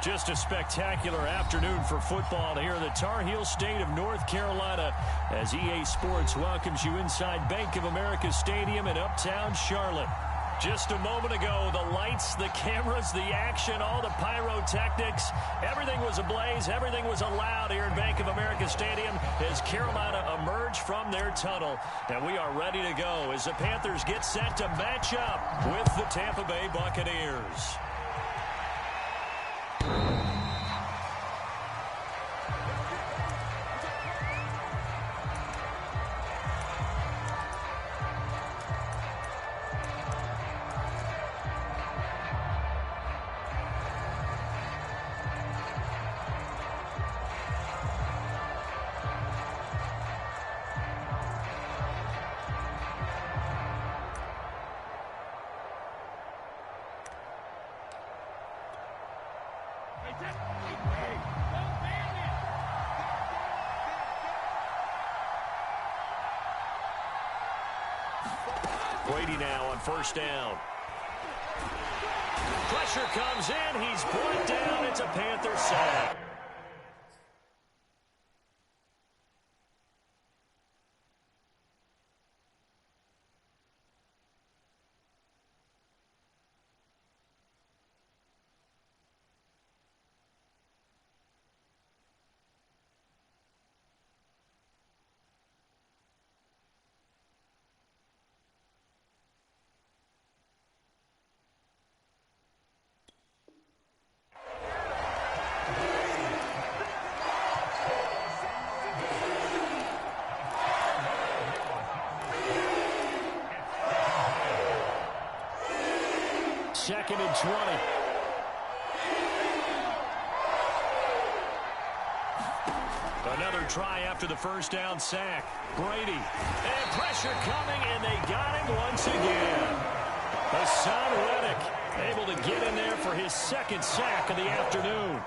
Just a spectacular afternoon for football here in the Tar Heel state of North Carolina as EA Sports welcomes you inside Bank of America Stadium in Uptown Charlotte. Just a moment ago, the lights, the cameras, the action, all the pyrotechnics, everything was ablaze, everything was allowed here in Bank of America Stadium as Carolina emerged from their tunnel. And we are ready to go as the Panthers get set to match up with the Tampa Bay Buccaneers. Brady now on first down. Pressure comes in. He's brought down. It's a Panther sack. Second and 20. Another try after the first down sack. Brady. And pressure coming, and they got him once again. Hassan Reddick able to get in there for his second sack of the afternoon.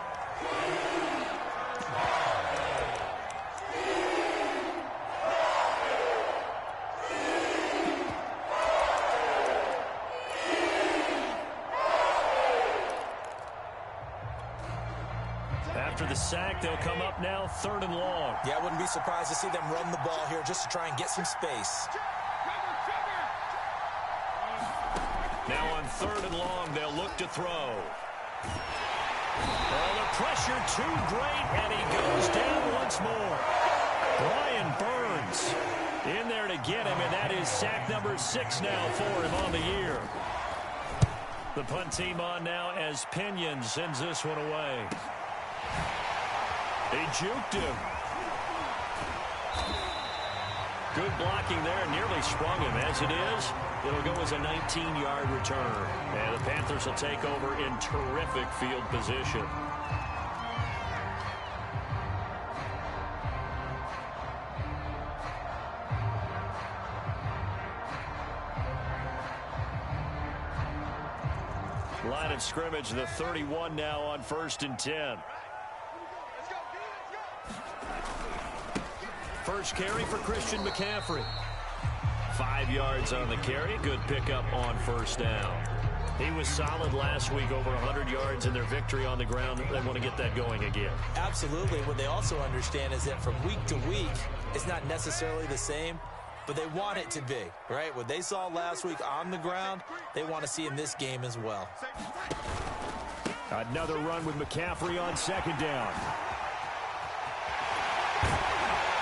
After the sack, they'll come up now third and long. Yeah, I wouldn't be surprised to see them run the ball here just to try and get some space. Now on third and long, they'll look to throw. Oh, the pressure too great, and he goes down once more. Brian Burns in there to get him, and that is sack number 6 now for him on the year. The punt team on now as Pinion sends this one away. He juked him. Good blocking there. Nearly sprung him. As it is, it'll go as a 19-yard return. And the Panthers will take over in terrific field position. Line of scrimmage, the 31 now on first and 10. First carry for Christian McCaffrey. 5 yards on the carry. Good pickup on first down. He was solid last week, over 100 yards in their victory on the ground. They want to get that going again. Absolutely. What they also understand is that from week to week, it's not necessarily the same, but they want it to be, right? What they saw last week on the ground, they want to see in this game as well. Another run with McCaffrey on second down.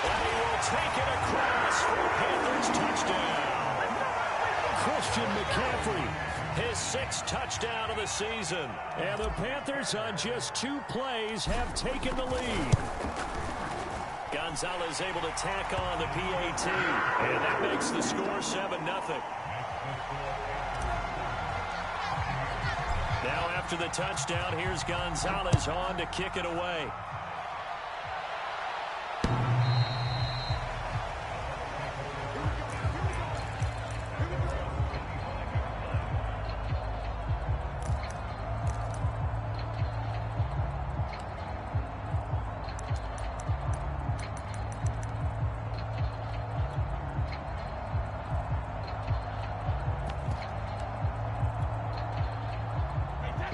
And he will take it across for a Panthers touchdown. Christian McCaffrey, his 6th touchdown of the season. And the Panthers on just 2 plays have taken the lead. Gonzalez able to tack on the PAT. And that makes the score 7-0. Now after the touchdown, here's Gonzalez on to kick it away.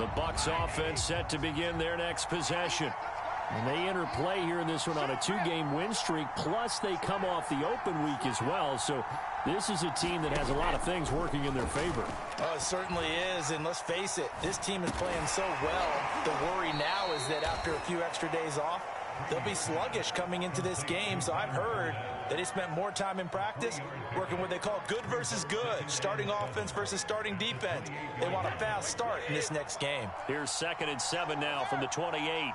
The Bucs offense set to begin their next possession. And they enter play here in this one on a 2-game win streak, plus they come off the open week as well. So this is a team that has a lot of things working in their favor. Oh, it certainly is, and let's face it, this team is playing so well. The worry now is that after a few extra days off, they'll be sluggish coming into this game. So I've heard that they spent more time in practice working what they call good versus good, starting offense versus starting defense. They want a fast start in this next game. Here's 2nd and 7 now from the 28.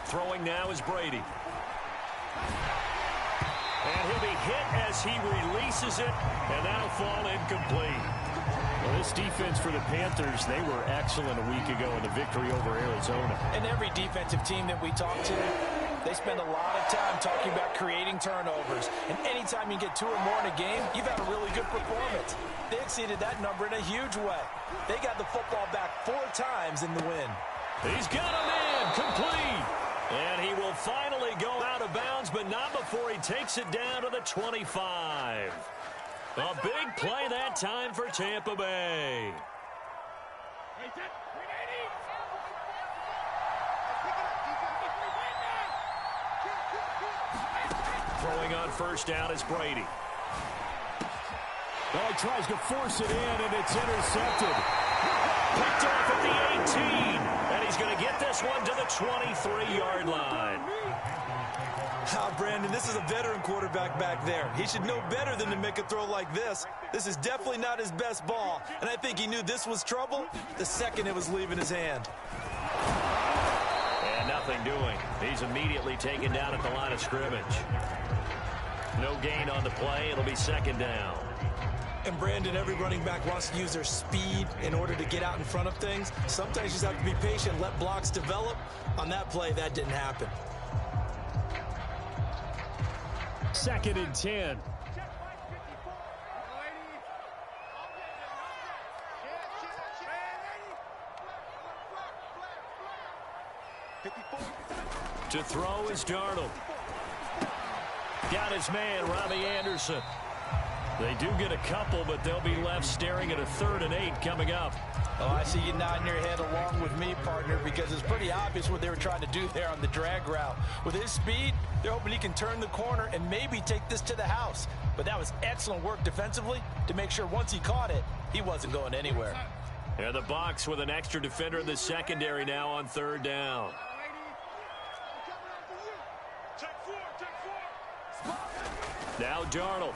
Throwing now is Brady. And he'll be hit as he releases it, and that'll fall incomplete. Well, this defense for the Panthers, they were excellent a week ago in the victory over Arizona. And every defensive team that we talk to, they spend a lot of time talking about creating turnovers. And anytime you get 2 or more in a game, you've had a really good performance. They exceeded that number in a huge way. They got the football back 4 times in the win. He's got him in, complete. And he will finally go out of bounds, but not before he takes it down to the 25. A big play that time for Tampa Bay. Throwing on first down is Brady. Oh, he tries to force it in, and it's intercepted. Picked off at the 18. And he's going to get this one to the 23-yard line. Brandon, this is a veteran quarterback back there. He should know better than to make a throw like this. This is definitely not his best ball, and I think he knew this was trouble the second it was leaving his hand. And nothing doing. He's immediately taken down at the line of scrimmage. No gain on the play. It'll be 2nd down. And Brandon, every running back wants to use their speed in order to get out in front of things. Sometimes you just have to be patient, let blocks develop. On that play, that didn't happen. 2nd and 10. To throw is Darnold. Got his man, Robbie Anderson. They do get a couple, but they'll be left staring at a 3rd and 8 coming up. Oh, I see you nodding your head along with me, partner, because it's pretty obvious what they were trying to do there on the drag route. With his speed, they're hoping he can turn the corner and maybe take this to the house. But that was excellent work defensively to make sure once he caught it, he wasn't going anywhere. And the Bucs with an extra defender in the secondary now on 3rd down. Now Darnold.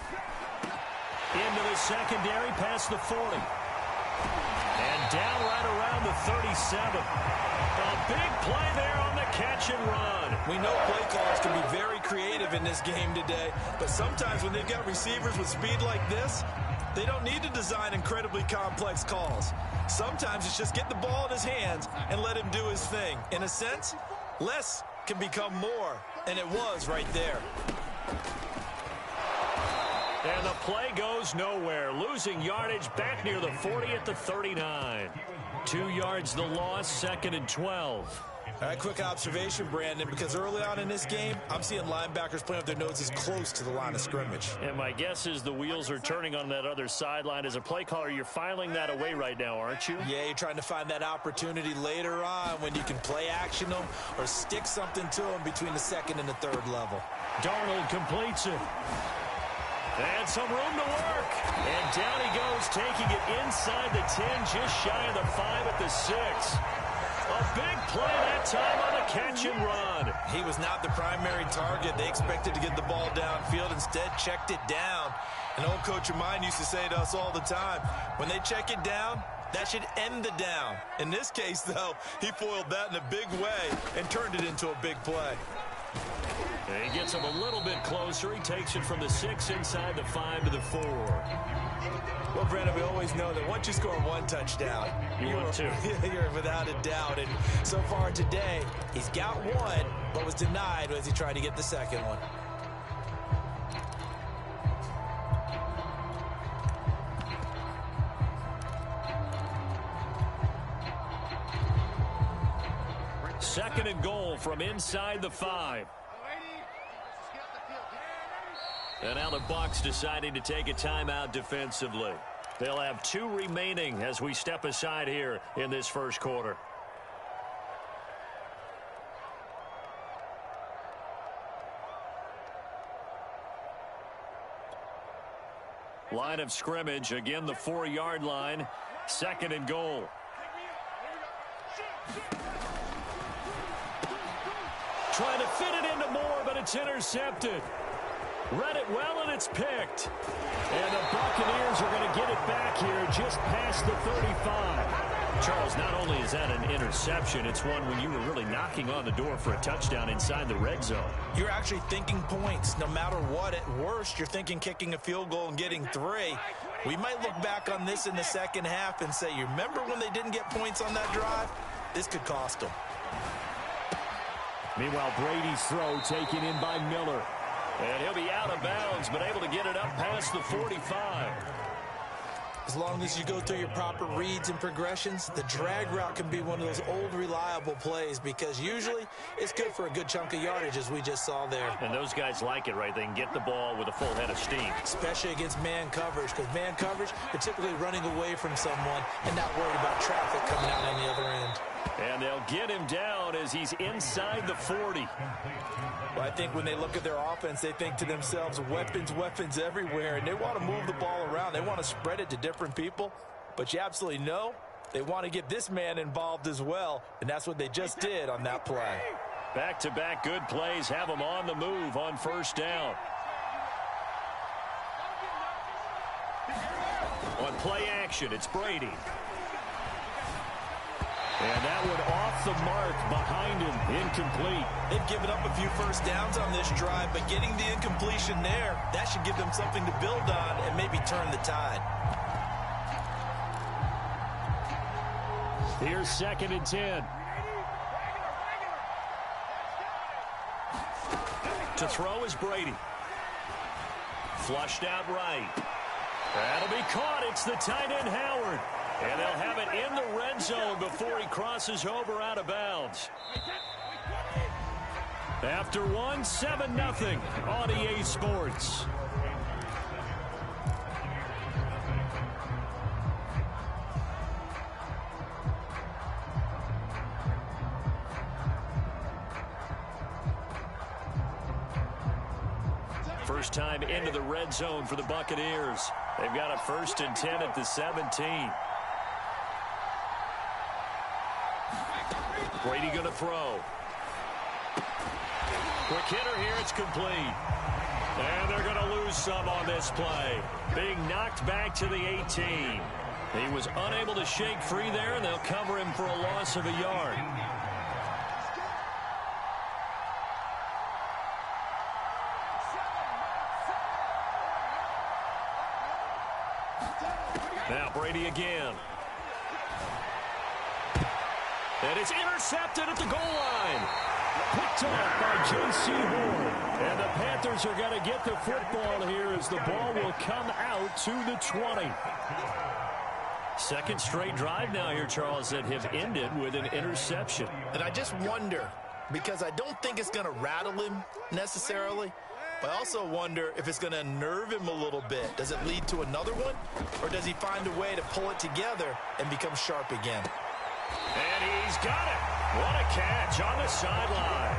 Into the secondary past the 40. And down right around the 37. A big play there on the catch and run. We know play callers can be very creative in this game today, but sometimes when they've got receivers with speed like this, they don't need to design incredibly complex calls. Sometimes it's just get the ball in his hands and let him do his thing. In a sense, less can become more, and it was right there. And the play goes nowhere. Losing yardage back near the 40 at the 39. 2 yards the loss, 2nd and 12. All right, quick observation, Brandon, because early on in this game, I'm seeing linebackers playing with their noses close to the line of scrimmage. And my guess is the wheels are turning on that other sideline. As a play caller, you're filing that away right now, aren't you? Yeah, you're trying to find that opportunity later on when you can play action them or stick something to them between the 2nd and the 3rd level. Darnold completes it. And some room to work. And down he goes, taking it inside the 10, just shy of the 5 at the 6. A big play that time on the catch and run. He was not the primary target. They expected to get the ball downfield. Instead, checked it down. An old coach of mine used to say to us all the time, when they check it down, that should end the down. In this case, though, he foiled that in a big way and turned it into a big play. And he gets him a little bit closer. He takes it from the 6 inside the 5 to the 4. Well, Brandon, we always know that once you score one touchdown, you're without a doubt. And so far today, he's got one, but was denied as he tried to get the second one. Second and goal from inside the 5. And now the Bucs deciding to take a timeout defensively. They'll have 2 remaining as we step aside here in this first quarter. Line of scrimmage, again the 4-yard line, 2nd and goal. Trying to fit it into Moore, but it's intercepted. Read it well, and it's picked. And the Buccaneers are going to get it back here just past the 35. Charles, not only is that an interception, it's one when you were really knocking on the door for a touchdown inside the red zone. You're actually thinking points no matter what. At worst, you're thinking kicking a field goal and getting 3. We might look back on this in the second half and say, you remember when they didn't get points on that drive? This could cost them. Meanwhile, Brady's throw taken in by Miller. And he'll be out of bounds, but able to get it up past the 45. As long as you go through your proper reads and progressions, the drag route can be one of those old reliable plays because usually it's good for a good chunk of yardage, as we just saw there. And those guys like it, right? They can get the ball with a full head of steam. Especially against man coverage, because man coverage, they're typically running away from someone and not worried about traffic coming out on the other end. And they'll get him down as he's inside the 40. Well, I think when they look at their offense, they think to themselves, weapons, weapons everywhere, and they want to move the ball around. They want to spread it to different people, but you absolutely know they want to get this man involved as well, and that's what they just did on that play. Back-to-back good plays have them on the move on first down. On play action, it's Brady. And that one off the mark behind him, incomplete. They've given up a few first downs on this drive, but getting the incompletion there, that should give them something to build on and maybe turn the tide. Here's 2nd and 10. To throw is Brady. Flushed out right. That'll be caught. It's the tight end, Howard. And they'll have it in the red zone before he crosses over out of bounds. After 7-0 on EA Sports. First time into the red zone for the Buccaneers. They've got a 1st and 10 at the 17. Brady going to throw. Quick hitter here, it's complete. And they're going to lose some on this play. Being knocked back to the 18. He was unable to shake free there, and they'll cover him for a loss of a yard. Now Brady again. And it's intercepted at the goal line. Picked off by J.C. Horn. And the Panthers are going to get the football here as the ball will come out to the 20. Second straight drive now here, Charles, that have ended with an interception. And I just wonder, because I don't think it's going to rattle him necessarily, but I also wonder if it's going to unnerve him a little bit. Does it lead to another one, or does he find a way to pull it together and become sharp again? And he's got it. What a catch on the sideline.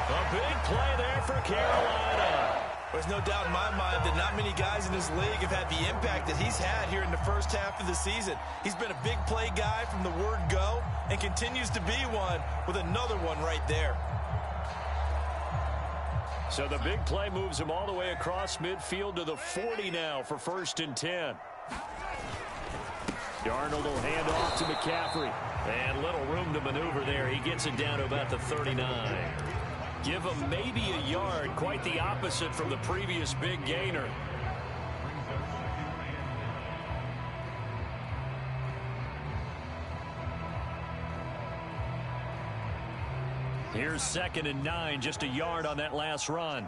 A big play there for Carolina. There's no doubt in my mind that not many guys in this league have had the impact that he's had here in the first half of the season. He's been a big play guy from the word go and continues to be one with another one right there. So the big play moves him all the way across midfield to the 40 now for 1st and 10. Darnold will hand off to McCaffrey. And little room to maneuver there. He gets it down to about the 39. Give him maybe a yard. Quite the opposite from the previous big gainer. Here's 2nd and 9. Just a yard on that last run.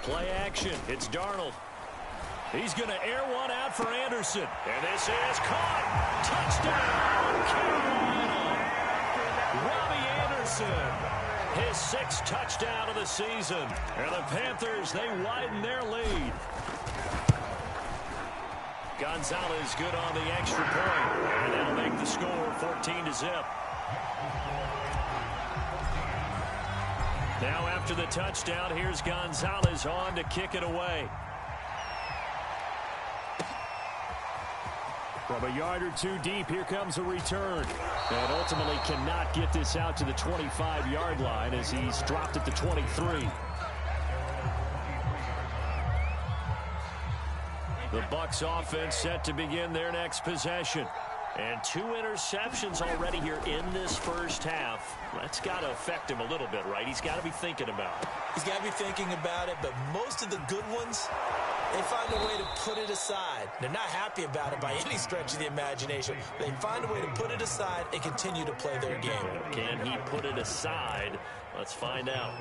Play action. It's Darnold. He's going to air one out for Anderson. And this is caught. Touchdown, Carolina. Robbie Anderson His 6th touchdown of the season. And the Panthers, they widen their lead. Gonzalez good on the extra point. And that'll make the score 14-0. Now after the touchdown, here's Gonzalez on to kick it away. From a yard or two deep, here comes a return. And ultimately cannot get this out to the 25-yard line as he's dropped at the 23. The Bucs offense set to begin their next possession. And 2 interceptions already here in this first half. That's got to affect him a little bit, right? He's got to be thinking about it. He's got to be thinking about it, but most of the good ones, they find a way to put it aside. They're not happy about it by any stretch of the imagination. They find a way to put it aside and continue to play their game. Can he put it aside? Let's find out.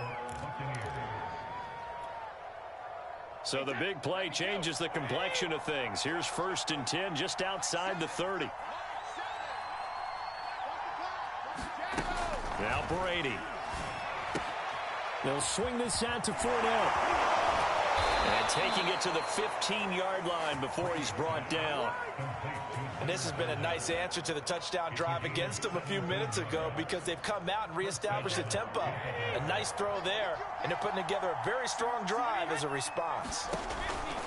So the big play changes the complexion of things. Here's 1st and 10 just outside the 30. Now Brady. They'll swing this out to Fournette. And taking it to the 15-yard line before he's brought down. And this has been a nice answer to the touchdown drive against them a few minutes ago because they've come out and reestablished the tempo. A nice throw there, and they're putting together a very strong drive as a response.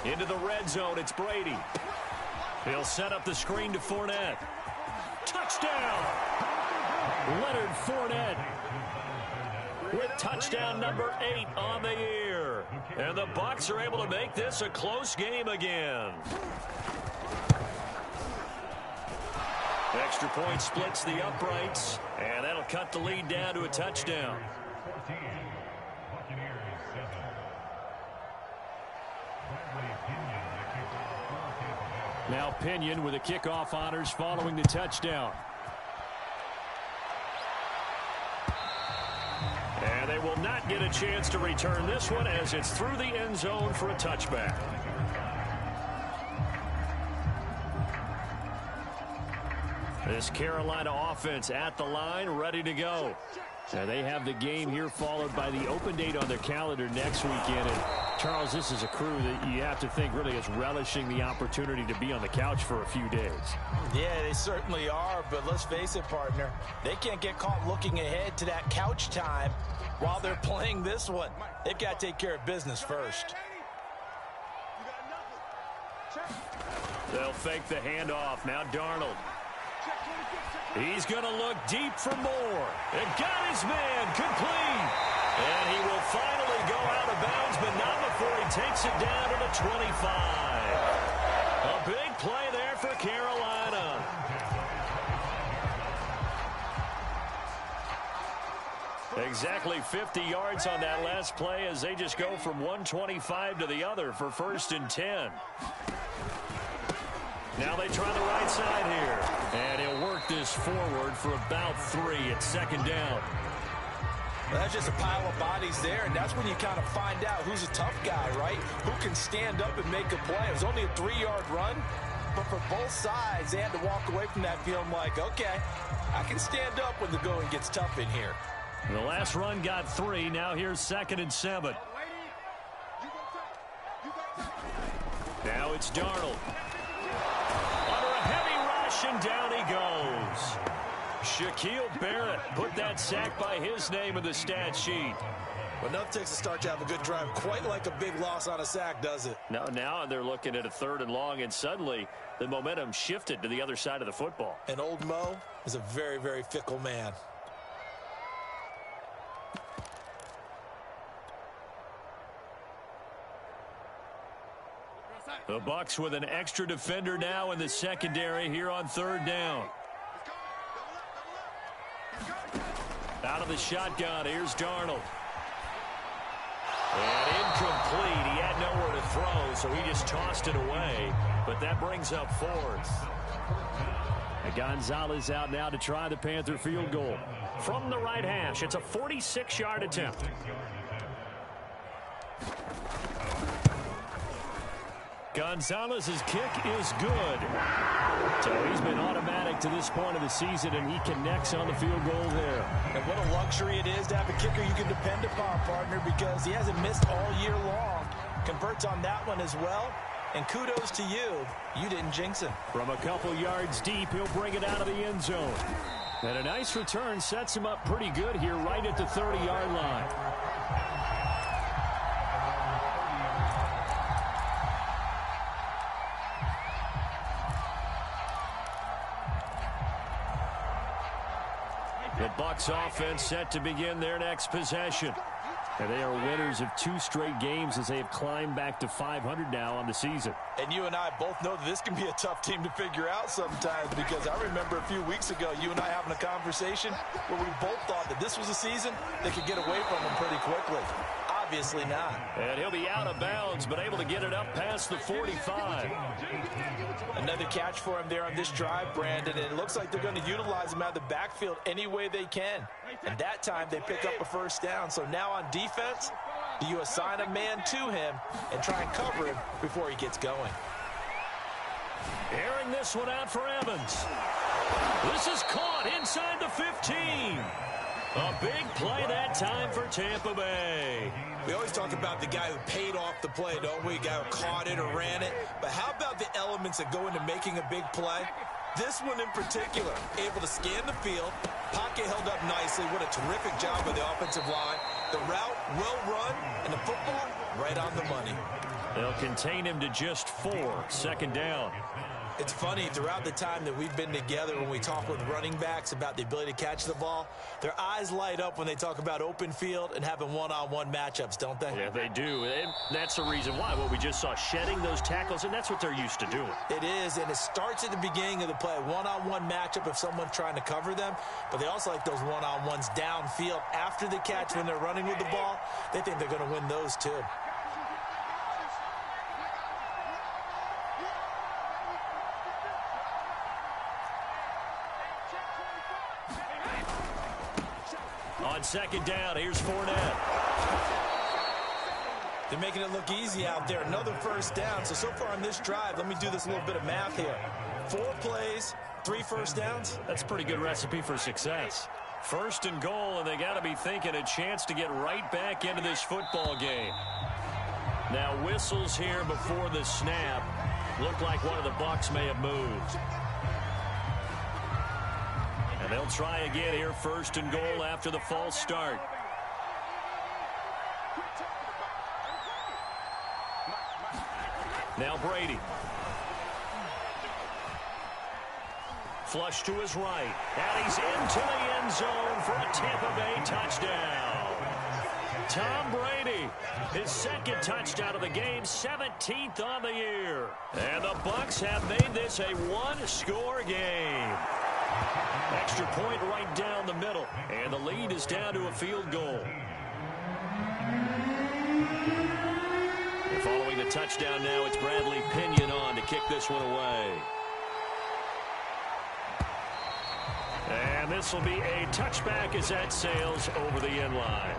Into the red zone, it's Brady. He'll set up the screen to Fournette. Touchdown! Leonard Fournette with touchdown number 8 on the year. And the Bucs are able to make this a close game again. Extra point splits the uprights, and that'll cut the lead down to a touchdown. Now Pinion with the kickoff honors following the touchdown. And they will not get a chance to return this one as it's through the end zone for a touchback. This Carolina offense at the line, ready to go. Now they have the game here followed by the open date on their calendar next weekend. And Charles, this is a crew that you have to think really is relishing the opportunity to be on the couch for a few days. Yeah, they certainly are, but let's face it, partner. They can't get caught looking ahead to that couch time while they're playing this one. They've got to take care of business first. They'll fake the handoff. Now Darnold. He's going to look deep for more. And got his man complete. And he will finally go out of bounds, but not before he takes it down to the 25. A big play there for Carolina. Exactly 50 yards on that last play as they just go from 125 to the other for 1st and 10. Now they try the right side here. And he'll work this forward for about 3 at 2nd down. Well, that's just a pile of bodies there, and that's when you kind of find out who's a tough guy, right? Who can stand up and make a play. It was only a 3-yard run, but for both sides, they had to walk away from that feeling like, okay, I can stand up when the going gets tough in here. The last run got 3. Now here's 2nd and 7. Now it's Darnold. Under a heavy rush, and down he goes. Shaquille Barrett put that sack by his name in the stat sheet. Well, enough takes to start to have a good drive. Quite like a big loss on a sack, does it? Now they're looking at a 3rd and long, and suddenly the momentum shifted to the other side of the football. And old Mo is a very, very fickle man. The Bucs with an extra defender now in the secondary here on 3rd down. Out of the shotgun, here's Darnold. And incomplete. He had nowhere to throw, so he just tossed it away. But that brings up 4th. And Gonzalez out now to try the Panther field goal. From the right hash, it's a 46-yard attempt. Gonzalez's kick is good. So he's been automatic to this point of the season, and he connects on the field goal there. And what a luxury it is to have a kicker you can depend upon, partner, because he hasn't missed all year long. Converts on that one as well. And kudos to you. You didn't jinx him. From a couple yards deep, he'll bring it out of the end zone. And a nice return sets him up pretty good here right at the 30-yard line. The Bucs offense set to begin their next possession. And they are winners of 2 straight games as they have climbed back to 500 now on the season. And you and I both know that this can be a tough team to figure out sometimes, because I remember a few weeks ago you and I having a conversation where we both thought that this was a season they could get away from them pretty quickly. Obviously not. And he'll be out of bounds, but able to get it up past the 45. Another catch for him there on this drive, Brandon, and it looks like they're going to utilize him out of the backfield any way they can. And that time they pick up a first down. So now on defense, do you assign a man to him and try and cover him before he gets going? Airing this one out for Evans. This is caught inside the 15. A big play that time for Tampa Bay. We always talk about the guy who paid off the play, don't we? The guy who caught it or ran it. But how about the elements that go into making a big play? This one in particular, able to scan the field, pocket held up nicely. What a terrific job by the offensive line. The route well run, and the football right on the money. They'll contain him to just 4. Second down. It's funny, throughout the time that we've been together, when we talk with running backs about the ability to catch the ball, their eyes light up when they talk about open field and having one-on-one matchups, don't they? Yeah, they do. And that's the reason why. What we just saw, shedding those tackles, and that's what they're used to doing. It is, and it starts at the beginning of the play. One-on-one matchup if someone's trying to cover them, but they also like those one-on-ones downfield after the catch when they're running with the ball. They think they're going to win those too. On second down, here's Fournette. They're making it look easy out there. Another first down. So far on this drive, let me do this little bit of math here. 4 plays, 3 first downs. That's a pretty good recipe for success. First and goal, and they got to be thinking a chance to get right back into this football game. Now whistles here before the snap. Looked like one of the Bucs may have moved. And they'll try again here, first and goal after the false start. Now Brady. Flush to his right. And he's into the end zone for a Tampa Bay touchdown. Tom Brady, his second touchdown of the game, 17th on the year. And the Bucs have made this a 1-score game. Extra point right down the middle. And the lead is down to a field goal. And following the touchdown now, it's Bradley Pinion on to kick this one away. And this will be a touchback as that sails over the end line.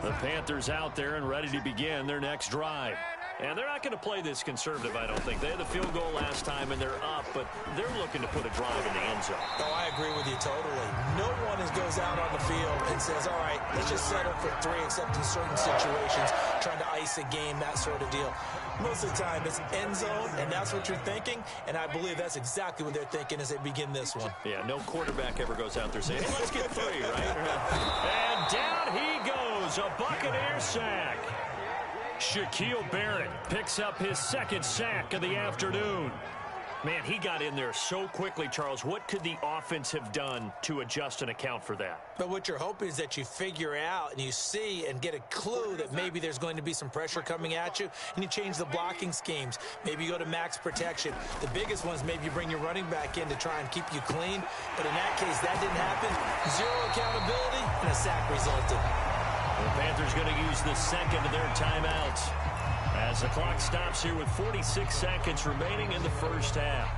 The Panthers out there and ready to begin their next drive. And they're not going to play this conservative, I don't think. They had the field goal last time, and they're up, but they're looking to put a drive in the end zone. Oh, I agree with you totally. No one goes out on the field and says, all right, let's just settle for 3, except in certain situations, trying to ice a game, that sort of deal. Most of the time, it's end zone, and that's what you're thinking, and I believe that's exactly what they're thinking as they begin this one. Yeah, no quarterback ever goes out there saying, hey, let's get 3, right? And down he goes, a Buccaneer sack. Shaquille Barrett picks up his second sack of the afternoon. Man, he got in there so quickly, Charles. What could the offense have done to adjust and account for that? But what you're hoping is that you figure out and you see and get a clue that maybe there's going to be some pressure coming at you, and you change the blocking schemes. Maybe you go to max protection. The biggest one is maybe you bring your running back in to try and keep you clean. But in that case, that didn't happen. 0 accountability, and a sack resulted. The Panthers going to use the second of their timeouts as the clock stops here with 46 seconds remaining in the first half.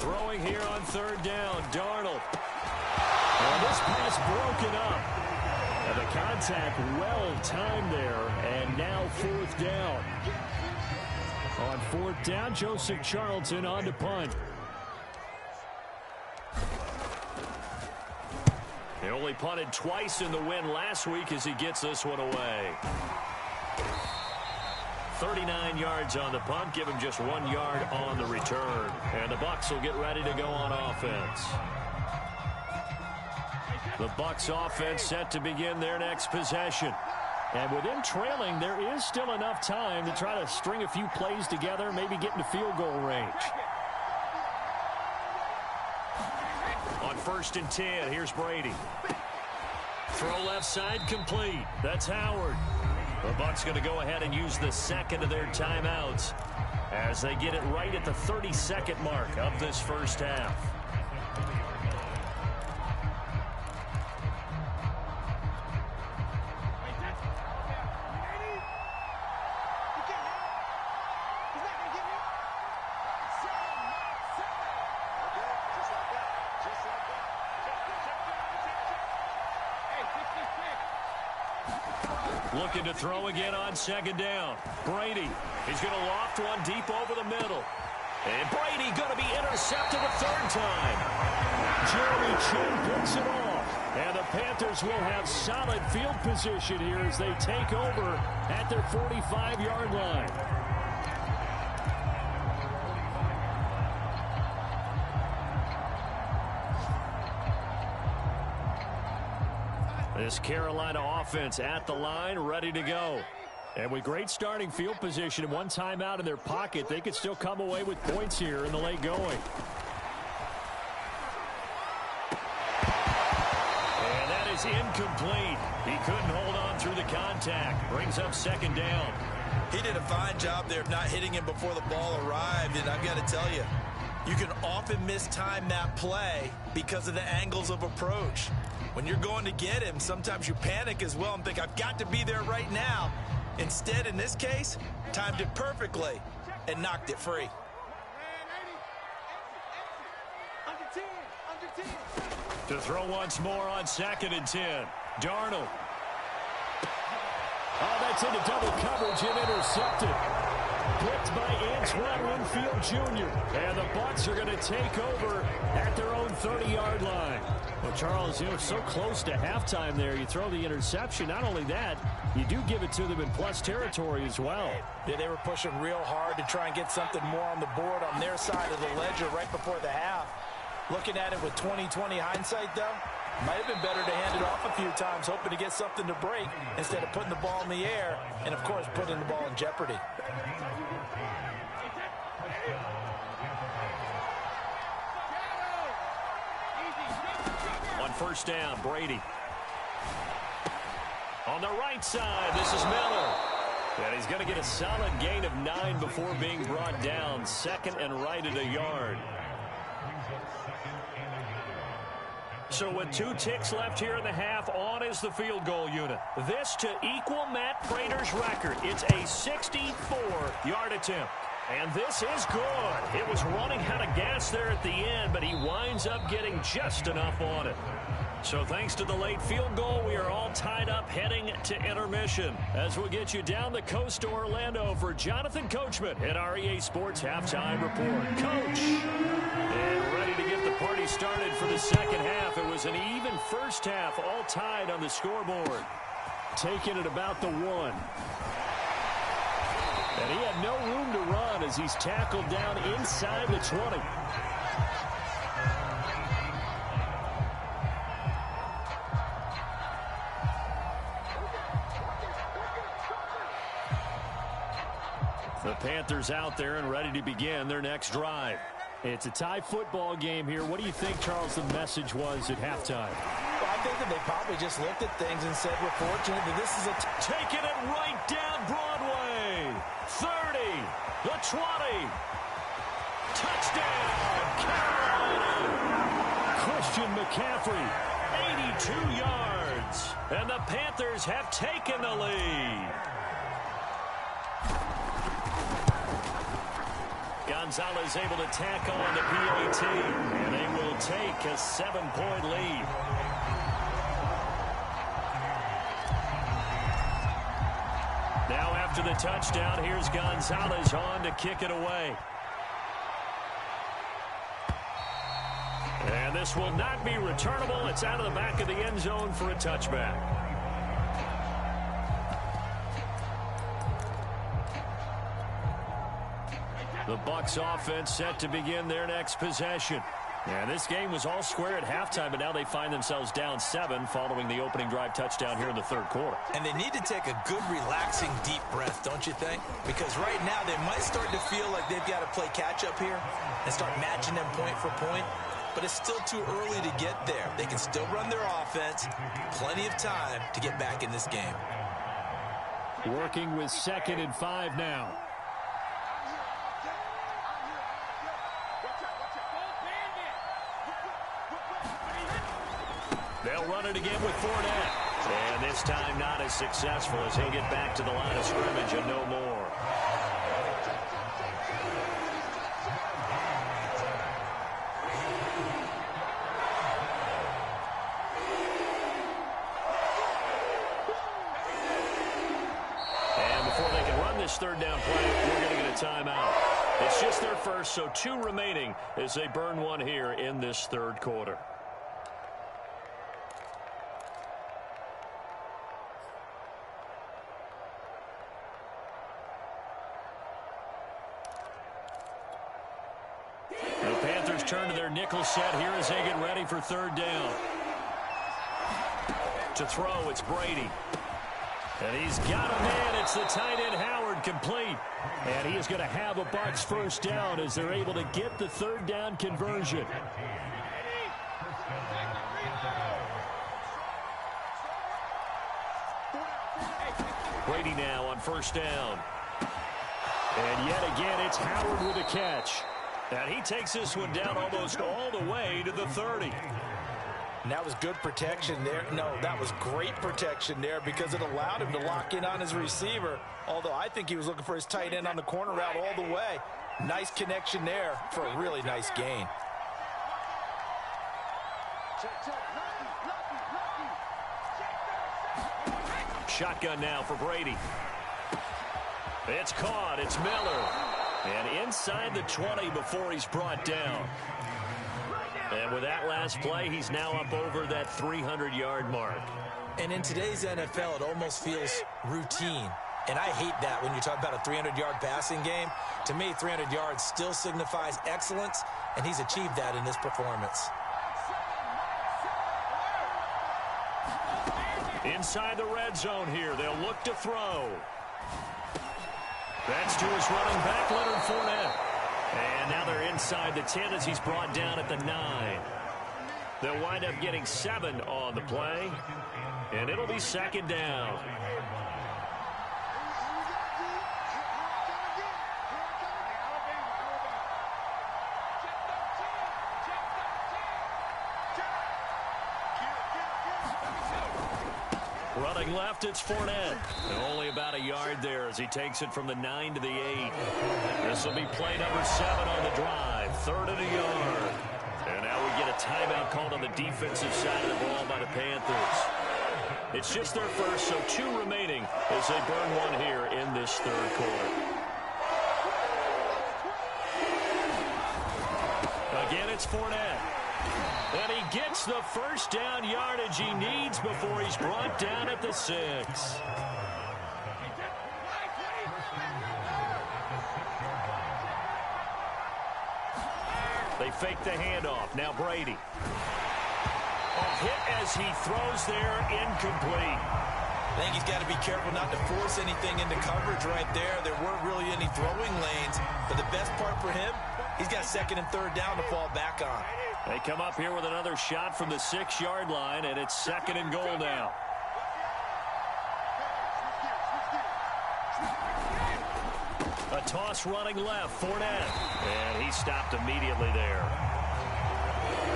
Throwing here on third down, Darnold. And this pass broken up. And the contact well timed there, and now fourth down. On fourth down, Joseph Charlton on to punt. He only punted twice in the win last week as he gets this one away. 39 yards on the punt, give him just 1 yard on the return. And the Bucs will get ready to go on offense. The Bucs offense set to begin their next possession. And with them trailing, there is still enough time to try to string a few plays together, maybe get into field goal range. On 1st and 10, here's Brady. Throw left side complete. That's Howard. The Bucs going to go ahead and use the second of their timeouts as they get it right at the 32nd mark of this first half. Looking to throw again on second down. Brady, he's going to loft one deep over the middle. And Brady going to be intercepted a third time. Jeremy Chin picks it off. And the Panthers will have solid field position here as they take over at their 45-yard line. This Carolina offense at the line, ready to go. And with great starting field position and one timeout in their pocket, they could still come away with points here in the late going. And that is incomplete. He couldn't hold on through the contact. Brings up second down. He did a fine job there of not hitting him before the ball arrived, and I've got to tell you, you can often mistime that play because of the angles of approach. When you're going to get him, sometimes you panic as well and think, I've got to be there right now. Instead, in this case, timed it perfectly and knocked it free. To throw once more on 2nd and 10. Darnold. Oh, that's into double coverage and intercepted. Blitzed by Antoine Winfield Jr. And the Bucs are going to take over at their own 30-yard line. Well, Charles, so close to halftime there. You throw the interception. Not only that, you do give it to them in plus territory as well. Yeah, they were pushing real hard to try and get something more on the board on their side of the ledger right before the half. Looking at it with 20/20 hindsight, though, might have been better to hand it off a few times, hoping to get something to break instead of putting the ball in the air and, of course, putting the ball in jeopardy. On first down, Brady. On the right side, this is Miller. And he's going to get a solid gain of 9 before being brought down. 2nd and right at a yard. So with 2 ticks left here in the half, on is the field goal unit. This to equal Matt Prater's record. It's a 64-yard attempt. And this is good. It was running out of gas there at the end, but he winds up getting just enough on it. So thanks to the late field goal, we are all tied up heading to intermission. As we'll get you down the coast to Orlando for Jonathan Coachman at our EA Sports Halftime Report. Coach, and ready to get the party started for the second half. It was an even first half, all tied on the scoreboard. Taking it about the 1. And he had no room to run as he's tackled down inside the 20. The Panthers out there and ready to begin their next drive. It's a tie football game here. What do you think, Charles, the message was at halftime? Well, I think that they probably just looked at things and said, we're fortunate that this is taking it right down Broadway. 30, the 20. Touchdown, Carolina. Christian McCaffrey, 82 yards. And the Panthers have taken the lead. Gonzalez able to tack on the PAT, and they will take a 7-point lead. Now after the touchdown, here's Gonzalez on to kick it away. And this will not be returnable. It's out of the back of the end zone for a touchback. The Bucs offense set to begin their next possession. And this game was all square at halftime, but now they find themselves down 7 following the opening drive touchdown here in the third quarter. And they need to take a good, relaxing, deep breath, don't you think? Because right now they might start to feel like they've got to play catch-up here and start matching them point for point. But it's still too early to get there. They can still run their offense. Plenty of time to get back in this game. Working with 2nd and 5 now. They'll run it again with Fournette. And this time not as successful as he'll get back to the line of scrimmage and no more. And before they can run this third down play, we're going to get a timeout. It's just their first, so 2 remaining as they burn one here in this third quarter. Turn to their nickel set here as they get ready for third down. To throw, it's Brady. And he's got a man. It's the tight end Howard, complete. And he is going to have a Bucs first down as they're able to get the third down conversion. Brady now on first down. And yet again, it's Howard with a catch. And he takes this one down almost all the way to the 30. And that was good protection there. No, that was great protection there because it allowed him to lock in on his receiver. Although I think he was looking for his tight end on the corner route all the way. Nice connection there for a really nice gain. Shotgun now for Brady. It's caught. It's Miller. And inside the 20 before he's brought down. And with that last play, he's now up over that 300-yard mark. And in today's NFL, it almost feels routine. And I hate that when you talk about a 300-yard passing game. To me, 300 yards still signifies excellence, and he's achieved that in this performance. Inside the red zone here, they'll look to throw. That's to his running back, Leonard Fournette. And now they're inside the 10 as he's brought down at the 9. They'll wind up getting 7 on the play, and it'll be second down. Running left, it's Fournette. Only about a yard there as he takes it from the 9 to the 8. This will be play number 7 on the drive. 3rd and a yard. And now we get a timeout called on the defensive side of the ball by the Panthers. It's just their first, so 2 remaining as they burn one here in this third quarter. Again, it's Fournette. And he gets the first down yardage he needs before he's brought down at the 6. They fake the handoff. Now Brady. A hit as he throws there, incomplete. I think he's got to be careful not to force anything into coverage right there. There weren't really any throwing lanes. But the best part for him, he's got 2nd and 3rd down to fall back on. They come up here with another shot from the 6-yard line, and it's 2nd and goal now. A toss running left, Fournette. And he stopped immediately there.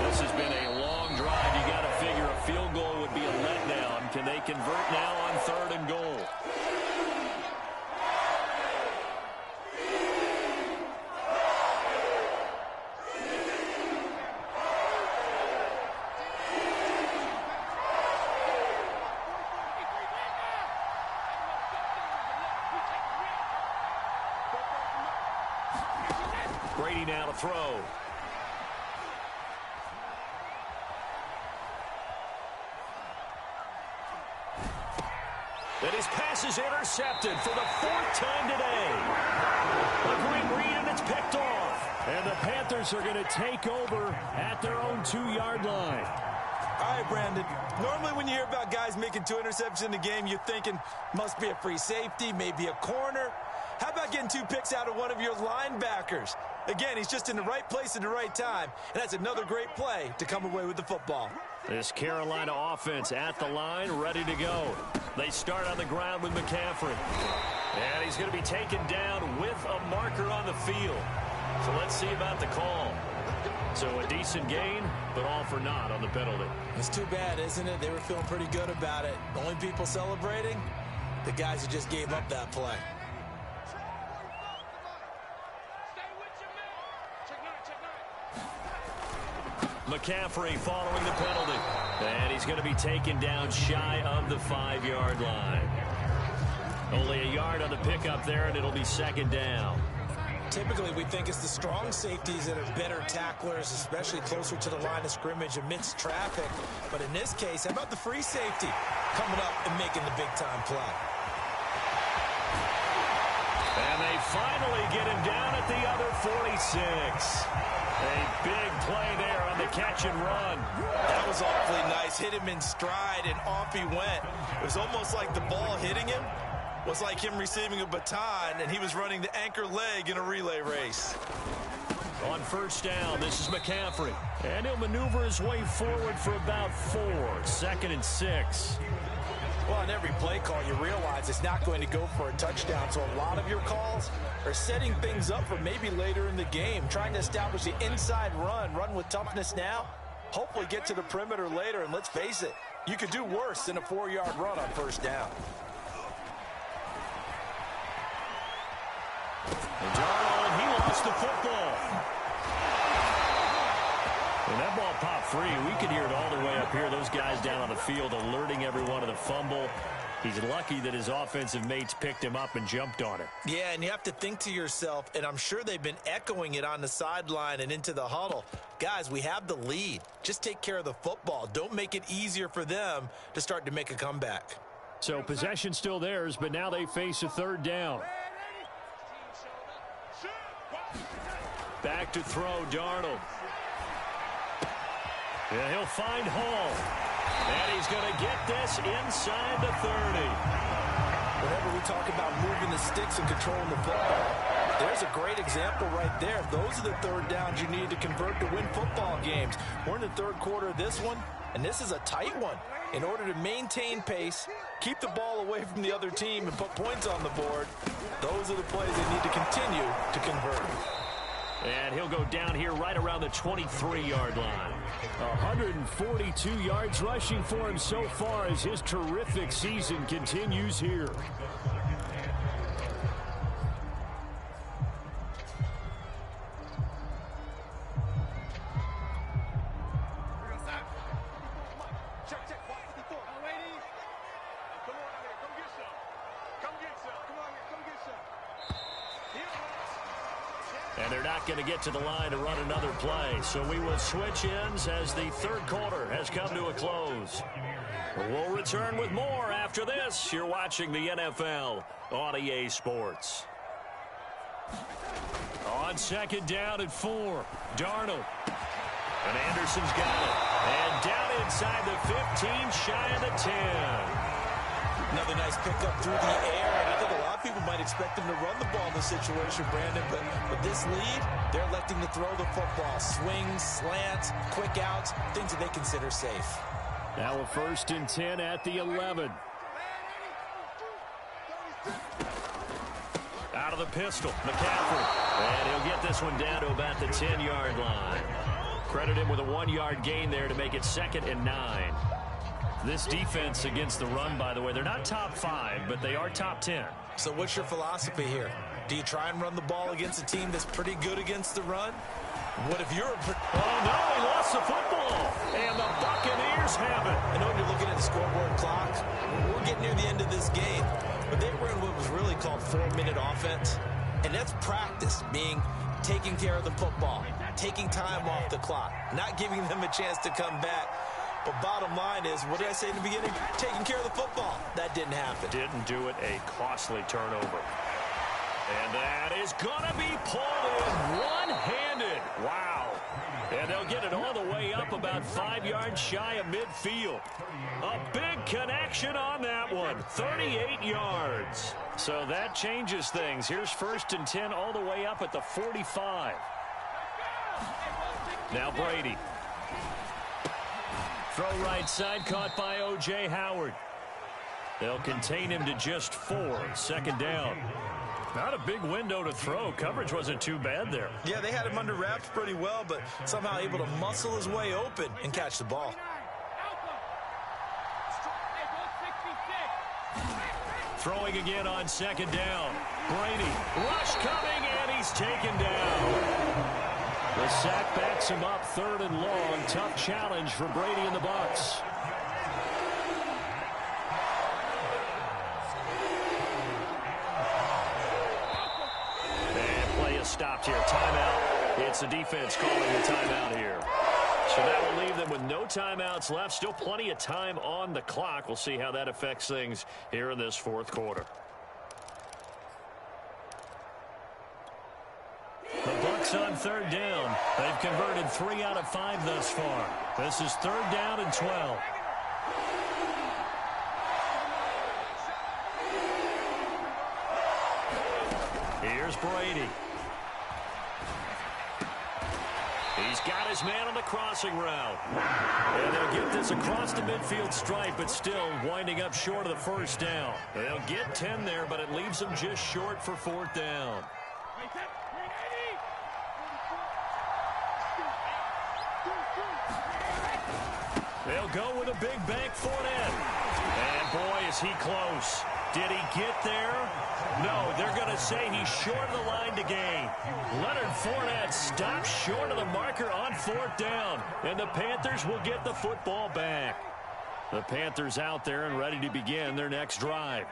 This has been a long drive. You got to figure a field goal would be a letdown. Can they convert now on 3rd and goal? now to throw. And his pass is intercepted for the 4th time today. A great read, and it's picked off. And the Panthers are going to take over at their own 2-yard line. All right, Brandon. Normally when you hear about guys making 2 interceptions in the game, you're thinking must be a free safety, maybe a corner. How about getting 2 picks out of one of your linebackers? Again, he's just in the right place at the right time, and that's another great play to come away with the football. This Carolina offense at the line, ready to go. They start on the ground with McCaffrey. And he's going to be taken down with a marker on the field. So let's see about the call. So a decent gain, but all for naught on the penalty. It's too bad, isn't it? They were feeling pretty good about it. The only people celebrating, the guys who just gave up that play. McCaffrey following the penalty. And he's going to be taken down shy of the 5-yard line. Only a yard on the pickup there, and it'll be 2nd down. Typically, we think it's the strong safeties that are better tacklers, especially closer to the line of scrimmage amidst traffic. But in this case, how about the free safety coming up and making the big-time play? And they finally get him down at the other 46. A big play there on the catch and run. That was awfully nice. Hit him in stride, and off he went. It was almost like the ball hitting him was like him receiving a baton, and he was running the anchor leg in a relay race. On 1st down, this is McCaffrey. And he'll maneuver his way forward for about 4. 2nd and 6. Well, on every play call, you realize it's not going to go for a touchdown. So a lot of your calls are setting things up for maybe later in the game, trying to establish the inside run with toughness now, hopefully get to the perimeter later. And let's face it, you could do worse than a 4-yard run on 1st down. And Darnold, he lost the football. And that ball popped free. We could hear it all the way up here. Those guys down on the field alerting everyone of the fumble. He's lucky that his offensive mates picked him up and jumped on it. Yeah, and you have to think to yourself, and I'm sure they've been echoing it on the sideline and into the huddle. Guys, we have the lead. Just take care of the football. Don't make it easier for them to start to make a comeback. So possession still theirs, but now they face a 3rd down. Back to throw, Darnold. Yeah, he'll find Hall. And he's going to get this inside the 30. Whenever we talk about moving the sticks and controlling the football, there's a great example right there. Those are the 3rd downs you need to convert to win football games. We're in the 3rd quarter of this one, and this is a tight one. In order to maintain pace, keep the ball away from the other team, and put points on the board, those are the plays they need to continue to convert. And he'll go down here right around the 23-yard line. 142 yards rushing for him so far as his terrific season continues here. And they're not going to get to the line to run another play. So we will switch ends as the 3rd quarter has come to a close. We'll return with more after this. You're watching the NFL on EA Sports. On 2nd down at 4, Darnold. And Anderson's got it. And down inside the 15, shy of the 10. Another nice pickup through the air, and I think a lot of people might expect him to run the ball in this situation, Brandon, but with this lead, they're electing to throw the football. Swings, slants, quick outs, things that they consider safe. Now a 1st and 10 at the 11. Out of the pistol, McCaffrey. And he'll get this one down to about the 10-yard line. Credit him with a 1-yard gain there to make it 2nd and 9. This defense against the run, by the way, they're not top 5, but they are top 10. So what's your philosophy here? Do you try and run the ball against a team that's pretty good against the run? What if you're Oh, no, he lost the football. And the Buccaneers have it. I know when you're looking at the scoreboard clock, we're getting near the end of this game, but they were in what was really called 4-minute offense, and that's practice, being taking care of the football, taking time off the clock, not giving them a chance to come back. But bottom line is, what did I say in the beginning? Taking care of the football. That didn't happen. Didn't do it. A costly turnover. And that is going to be pulled in one-handed. Wow. And they'll get it all the way up about 5 yards shy of midfield. A big connection on that one. 38 yards. So that changes things. Here's 1st and 10 all the way up at the 45. Now Brady. Throw right side, caught by O.J. Howard. They'll contain him to just 4. 2nd down. Not a big window to throw. Coverage wasn't too bad there. Yeah, they had him under wraps pretty well, but somehow able to muscle his way open and catch the ball. Throwing again on 2nd down. Brady, rush coming, and he's taken down. The sack backs him up 3rd and long. Tough challenge for Brady and the Bucs. And play is stopped here. Timeout. It's the defense calling the timeout here. So that will leave them with no timeouts left. Still plenty of time on the clock. We'll see how that affects things here in this 4th quarter. The Bucs on 3rd down. They've converted 3 out of 5 thus far. This is 3rd down and 12. Here's Brady. He's got his man on the crossing route. And they'll get this across the midfield stripe, but still winding up short of the 1st down. They'll get 10 there, but it leaves them just short for 4th down. They'll go with a big bank Fournette. And boy, is he close. Did he get there? No, they're going to say he's short of the line to gain. Leonard Fournette stops short of the marker on 4th down. And the Panthers will get the football back. The Panthers out there and ready to begin their next drive.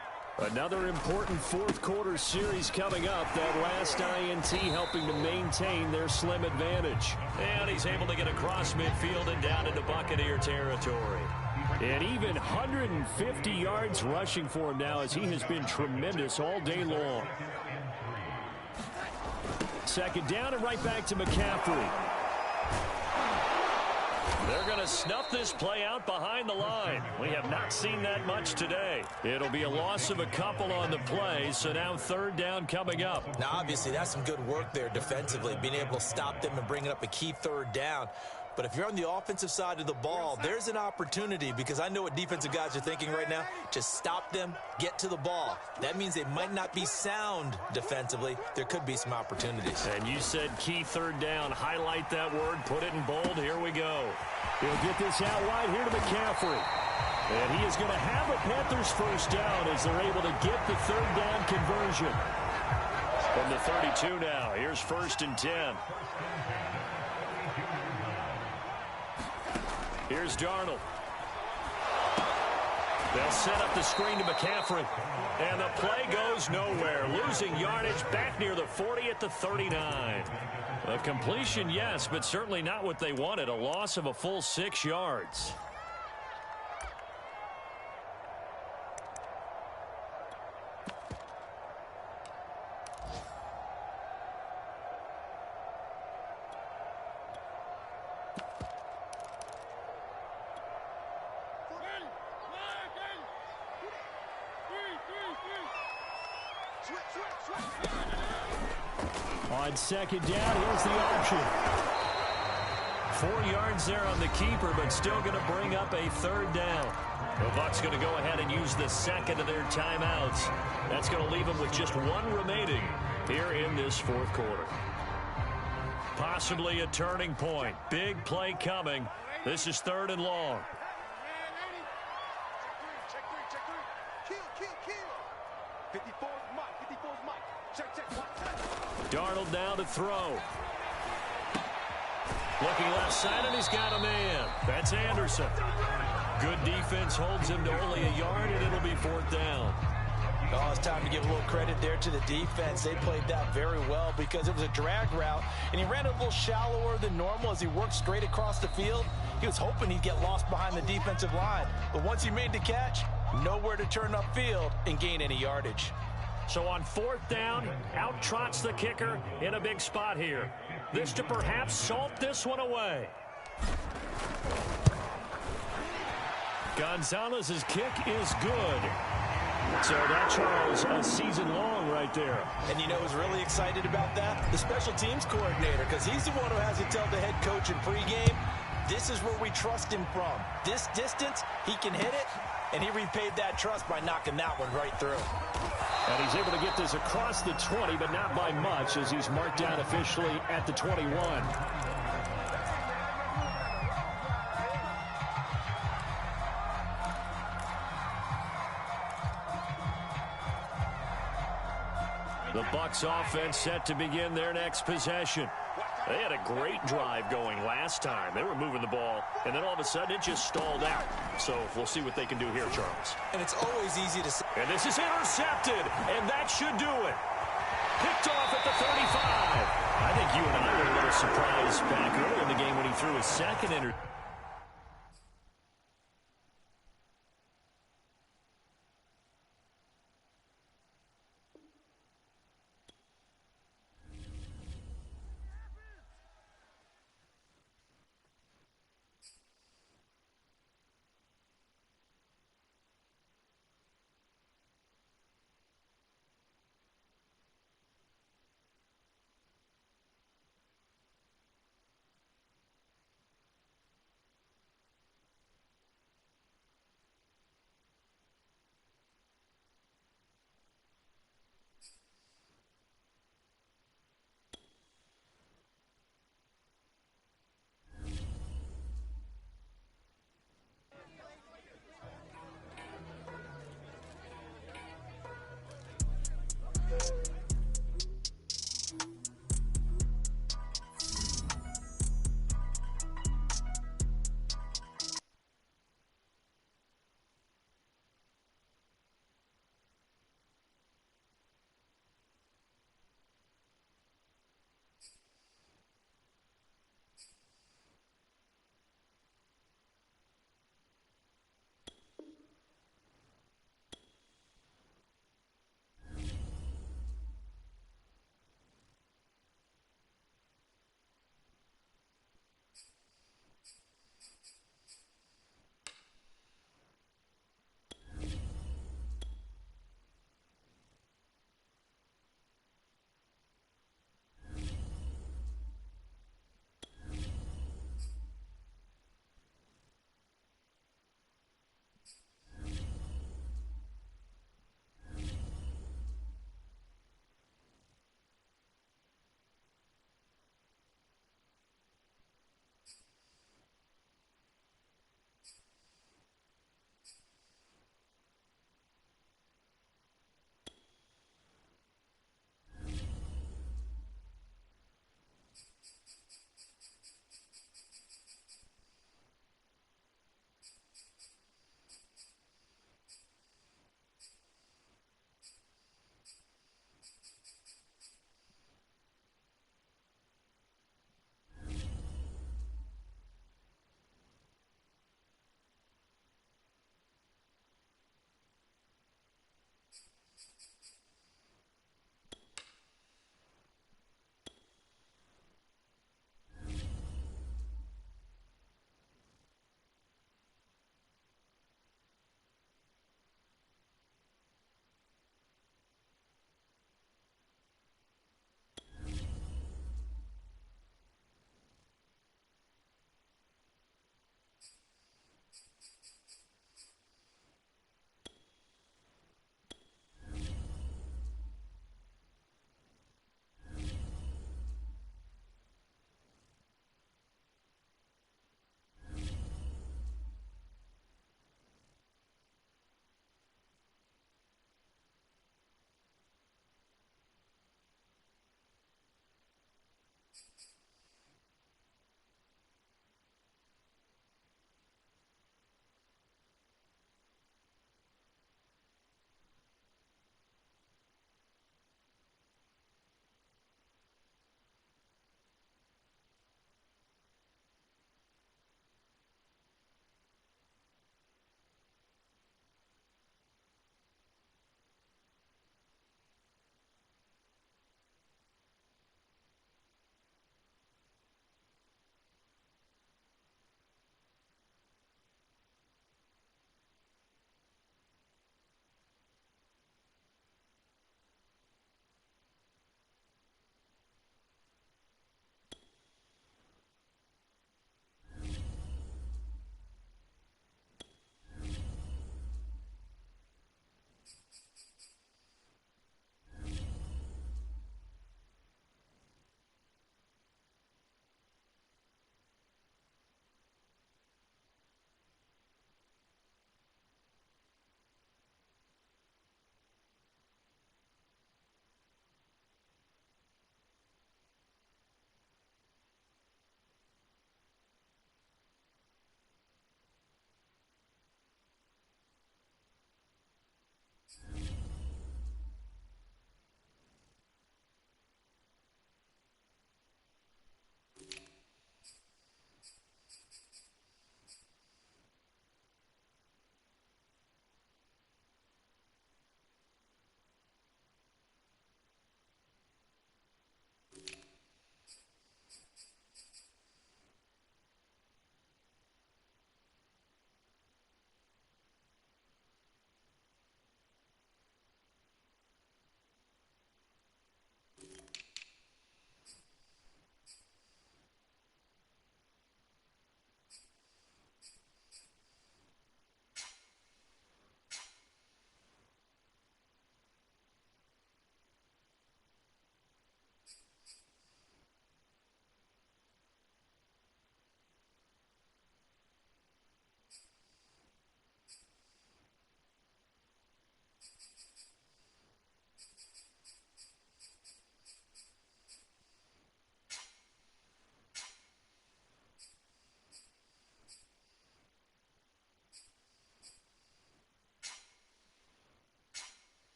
Another important 4th quarter series coming up. That last INT helping to maintain their slim advantage. And he's able to get across midfield and down into Buccaneer territory. And even 150 yards rushing for him now, as he has been tremendous all day long. 2nd down and right back to McCaffrey. They're going to snuff this play out behind the line. We have not seen that much today. It'll be a loss of a couple on the play, so now 3rd down coming up. Now, obviously, that's some good work there defensively, being able to stop them and bringing up a key 3rd down. But if you're on the offensive side of the ball, there's an opportunity, because I know what defensive guys are thinking right now. Just stop them, get to the ball. That means they might not be sound defensively. There could be some opportunities. And you said key 3rd down. Highlight that word, put it in bold. Here we go. He'll get this out wide here to McCaffrey. And he is going to have a Panthers 1st down as they're able to get the 3rd down conversion. From the 32 now, here's 1st and 10. Here's Darnold. They'll set up the screen to McCaffrey. And the play goes nowhere. Losing yardage back near the 40 at the 39. A completion, yes, but certainly not what they wanted. A loss of a full 6 yards. On 2nd down, here's the option. 4 yards there on the keeper, but still going to bring up a 3rd down. The Bucs going to go ahead and use the 2nd of their timeouts. That's going to leave them with just 1 remaining here in this 4th quarter. Possibly a turning point. Big play coming. This is 3rd and long. Darnold down to throw. Looking left side, and he's got a man. That's Anderson. Good defense holds him to only a yard, and it'll be 4th down. Oh, it's time to give a little credit there to the defense. They played that very well because it was a drag route, and he ran a little shallower than normal as he worked straight across the field. He was hoping he'd get lost behind the defensive line, but once he made the catch, nowhere to turn upfield and gain any yardage. So on 4th down, out trots the kicker in a big spot here. This to perhaps salt this one away. Gonzalez's kick is good. So that, Charles, a season long right there. And you know who's really excited about that? The special teams coordinator, because he's the one who has to tell the head coach in pregame, this is where we trust him from. This distance, he can hit it, and he repaid that trust by knocking that one right through. And he's able to get this across the 20, but not by much, as he's marked down officially at the 21. The Bucs offense set to begin their next possession. They had a great drive going last time. They were moving the ball, and then all of a sudden it just stalled out. So we'll see what they can do here, Charles. And it's always easy to say. And this is intercepted, and that should do it. Picked off at the 35. I think you and I were a little surprised back early in the game when he threw his second interception.